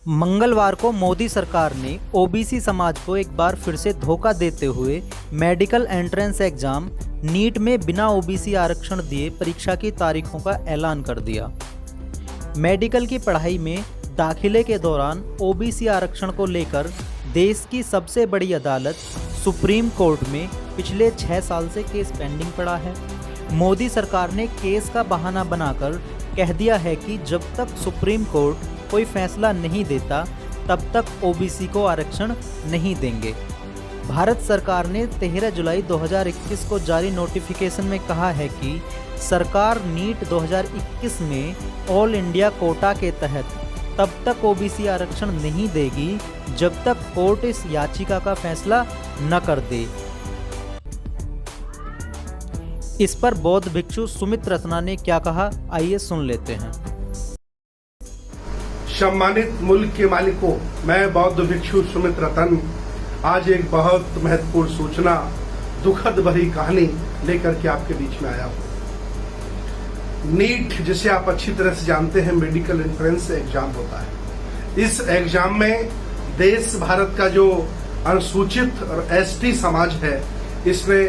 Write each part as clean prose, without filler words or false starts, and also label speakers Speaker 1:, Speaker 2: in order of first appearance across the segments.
Speaker 1: मंगलवार को मोदी सरकार ने ओबीसी समाज को एक बार फिर से धोखा देते हुए मेडिकल एंट्रेंस एग्जाम नीट में बिना ओबीसी आरक्षण दिए परीक्षा की तारीखों का ऐलान कर दिया। मेडिकल की पढ़ाई में दाखिले के दौरान ओबीसी आरक्षण को लेकर देश की सबसे बड़ी अदालत सुप्रीम कोर्ट में पिछले 6 साल से केस पेंडिंग पड़ा है। मोदी सरकार ने केस का बहाना बनाकर कह दिया है कि जब तक सुप्रीम कोर्ट कोई फैसला नहीं देता तब तक ओबीसी को आरक्षण नहीं देंगे। भारत सरकार ने 13 जुलाई 2021 को जारी नोटिफिकेशन में कहा है कि सरकार नीट 2021 में ऑल इंडिया कोटा के तहत तब तक ओबीसी आरक्षण नहीं देगी जब तक कोर्ट इस याचिका का फैसला न कर दे। इस पर बौद्ध भिक्षु सुमित रत्ना ने क्या कहा, आइए सुन लेते हैं।
Speaker 2: सम्मानित मुल्क के मालिकों, मैं बौद्ध भिक्षु सुमित रतन आज एक बहुत महत्वपूर्ण सूचना, दुखद भरी कहानी लेकर के आपके बीच में आया हूं। नीट, जिसे आप अच्छी तरह से जानते हैं, मेडिकल एंट्रेंस एग्जाम होता है। इस एग्जाम में देश भारत का जो अनुसूचित और एसटी समाज है, इसने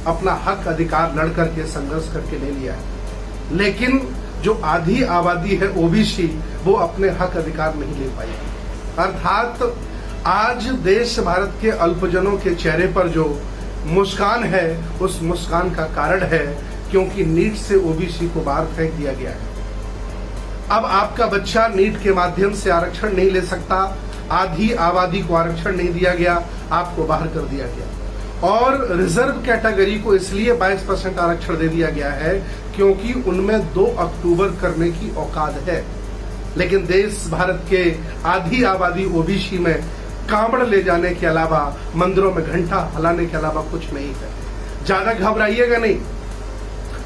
Speaker 2: अपना हक अधिकार लड़ करके संघर्ष करके ले लिया है, लेकिन जो आधी आबादी है ओबीसी, वो अपने हक अधिकार नहीं ले पाई। अर्थात आज देश भारत के अल्पजनों के चेहरे पर जो मुस्कान है, उस मुस्कान का कारण है क्योंकि नीट से ओबीसी को बाहर फेंक दिया गया है। अब आपका बच्चा नीट के माध्यम से आरक्षण नहीं ले सकता, आधी आबादी को आरक्षण नहीं दिया गया, आपको बाहर कर दिया गया। और रिजर्व कैटेगरी को इसलिए 22% आरक्षण दे दिया गया है क्योंकि उनमें 2 अक्टूबर करने की औकात है, लेकिन देश भारत के आधी आबादी ओबीसी में कांवड़ ले जाने के अलावा, मंदिरों में घंटा हलाने के अलावा कुछ नहीं है। ज्यादा घबराइएगा नहीं।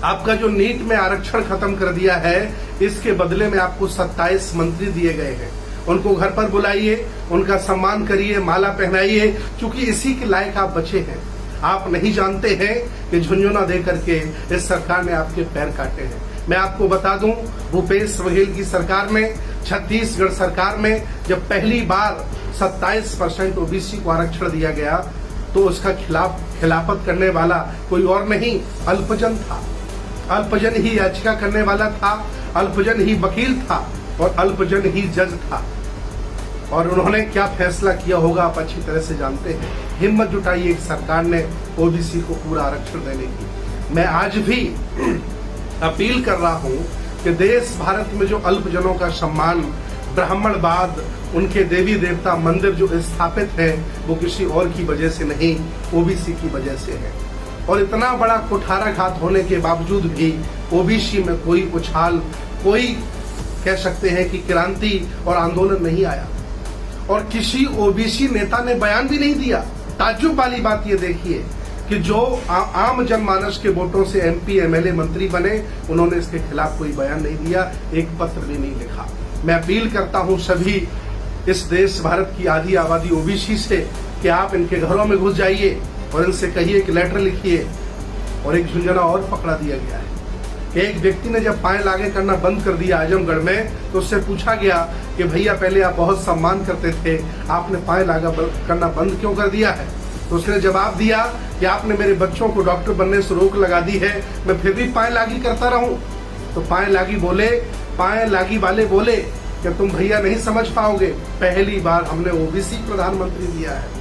Speaker 2: आपका जो नीट में आरक्षण खत्म कर दिया है, इसके बदले में आपको 27 मंत्री दिए गए हैं। उनको घर पर बुलाइए, उनका सम्मान करिए, माला पहनाइए, क्योंकि इसी के लायक आप बचे हैं। आप नहीं जानते हैं कि झुंझुना दे करके इस सरकार ने आपके पैर काटे हैं। मैं आपको बता दूं, भूपेश बघेल की सरकार में, छत्तीसगढ़ सरकार में जब पहली बार 27% ओबीसी को आरक्षण दिया गया, तो उसका खिलाफत करने वाला कोई और नहीं, अल्पजन था। अल्पजन ही याचिका करने वाला था, अल्पजन ही वकील था और अल्पजन ही जज था। और उन्होंने क्या फैसला किया होगा आप अच्छी तरह से जानते हैं। हिम्मत जुटाई एक सरकार ने ओबीसी को पूरा आरक्षण देने की। मैं आज भी अपील कर रहा हूं कि देश भारत में जो अल्पजनों का सम्मान, ब्राह्मणवाद, उनके देवी देवता मंदिर जो स्थापित है, वो किसी और की वजह से नहीं, ओबीसी की वजह से है। और इतना बड़ा कुठाराघात होने के बावजूद भी ओबीसी में कोई उछाल, कोई कह सकते हैं कि क्रांति और आंदोलन नहीं आया, और किसी ओबीसी नेता ने बयान भी नहीं दिया। ताज्जुब वाली बात ये देखिए कि जो आम जनमानस के वोटों से एमपी, एमएलए, मंत्री बने, उन्होंने इसके खिलाफ कोई बयान नहीं दिया, एक पत्र भी नहीं लिखा। मैं अपील करता हूं सभी इस देश भारत की आधी आबादी ओबीसी से कि आप इनके घरों में घुस जाइए और इनसे कहिए कि लेटर लिखिए। और एक झुंझुना और पकड़ा दिया गया है। एक व्यक्ति ने जब पाए लागे करना बंद कर दिया आजमगढ़ में, तो उससे पूछा गया कि भैया पहले आप बहुत सम्मान करते थे, आपने पाए लागा करना बंद क्यों कर दिया है? तो उसने जवाब दिया कि आपने मेरे बच्चों को डॉक्टर बनने से रोक लगा दी है, मैं फिर भी पाए लागी करता रहूं। तो पाए लागी वाले बोले कि तुम भैया नहीं समझ पाओगे, पहली बार हमने ओबीसी प्रधानमंत्री दिया है।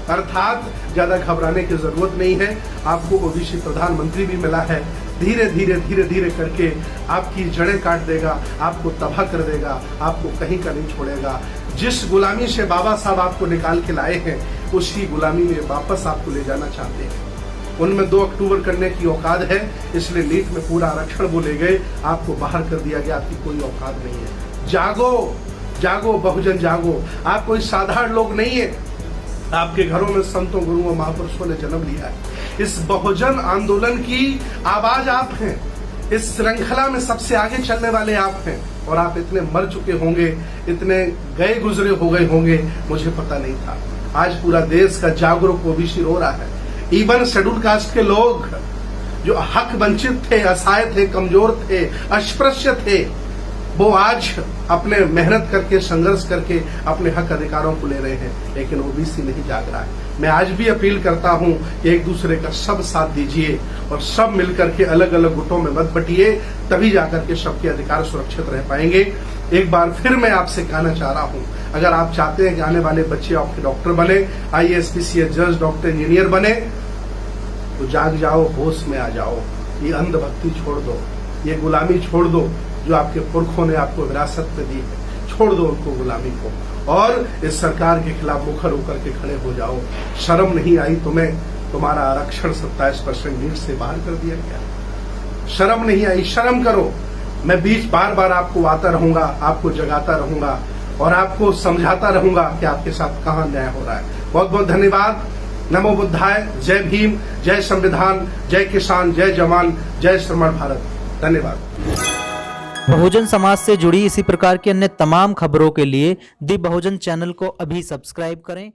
Speaker 2: अर्थात ज्यादा घबराने की जरूरत नहीं है, आपको ओबीसी प्रधानमंत्री भी मिला है। धीरे धीरे करके आपकी जड़ें काट देगा, आपको तबाह कर देगा, आपको कहीं का नहीं छोड़ेगा। जिस गुलामी से बाबा साहब आपको निकाल के लाए हैं, उसी गुलामी में वापस आपको ले जाना चाहते हैं। उनमें 2 अक्टूबर करने की औकात है, इसलिए नीट में पूरा आरक्षण वो ले गए, आपको बाहर कर दिया गया, आपकी कोई औकात नहीं है। जागो, जागो बहुजन जागो। आप कोई साधारण लोग नहीं है, आपके घरों में संतों, गुरुओं, महापुरुषों ने जन्म लिया है। इस बहुजन आंदोलन की आवाज आप हैं, इस श्रृंखला में सबसे आगे चलने वाले आप हैं, और आप इतने मर चुके होंगे, इतने गए गुजरे हो गए होंगे, मुझे पता नहीं था। आज पूरा देश का जागरूक ओबीसी रो रहा है। इवन शेड्यूल कास्ट के लोग जो हक वंचित थे, असहाय थे, कमजोर थे, अस्पृश्य थे, वो आज अपने मेहनत करके संघर्ष करके अपने हक अधिकारों को ले रहे हैं, लेकिन ओबीसी नहीं जाग रहा है। मैं आज भी अपील करता हूं कि एक दूसरे का सब साथ दीजिए और सब मिलकर के अलग अलग गुटों में मत बटिए, तभी जाकर के सबके अधिकार सुरक्षित रह पाएंगे। एक बार फिर मैं आपसे कहना चाह रहा हूं, अगर आप चाहते हैं कि आने वाले बच्चे आपके डॉक्टर बने, IAS, PCS, जज, डॉक्टर, इंजीनियर बने, तो जाग जाओ, होश में आ जाओ। ये अंधभक्ति छोड़ दो, ये गुलामी छोड़ दो जो आपके पुरखों ने आपको विरासत में दी है, छोड़ दो उनको गुलामी को, और इस सरकार के खिलाफ मुखर होकर के खड़े हो जाओ। शर्म नहीं आई तुम्हें? तुम्हारा आरक्षण 27% नीट से बाहर कर दिया गया। शर्म नहीं आई? शर्म करो। मैं बीच बार बार आपको आता रहूंगा, आपको जगाता रहूंगा और आपको समझाता रहूंगा कि आपके साथ कहां न्याय हो रहा है। बहुत बहुत धन्यवाद। नमो बुद्धाय। जय भीम, जय संविधान, जय किसान, जय जवान, जय श्रमण भारत। धन्यवाद।
Speaker 1: बहुजन समाज से जुड़ी इसी प्रकार की अन्य तमाम खबरों के लिए दी बहुजन चैनल को अभी सब्सक्राइब करें